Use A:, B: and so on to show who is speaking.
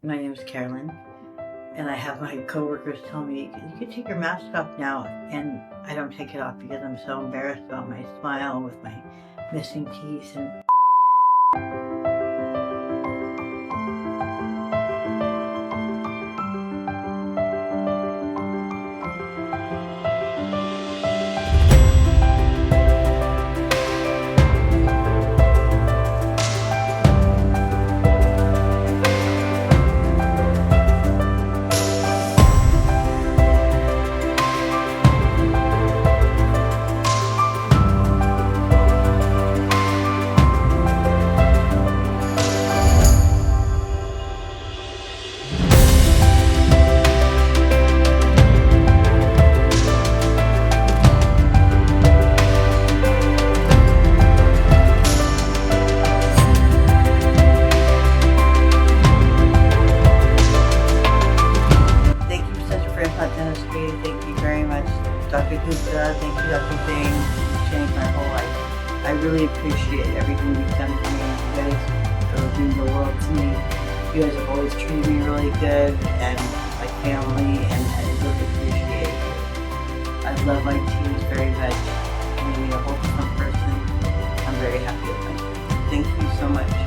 A: My name is Carolyn, and I have my coworkers tell me, you can take your mask off now, and I don't take it off because I'm so embarrassed about my smile with my missing teeth and Implant Dentistry. Thank you very much, Dr. Gupta. Thank you, Dr. Jain. You've changed my whole life. I really appreciate everything you've done for me. You guys mean the world to me. You guys have always treated me really good and like family, and I really appreciate you. I love my teams very much. I'm a whole different person. I'm very happy with myself. Thank you so much.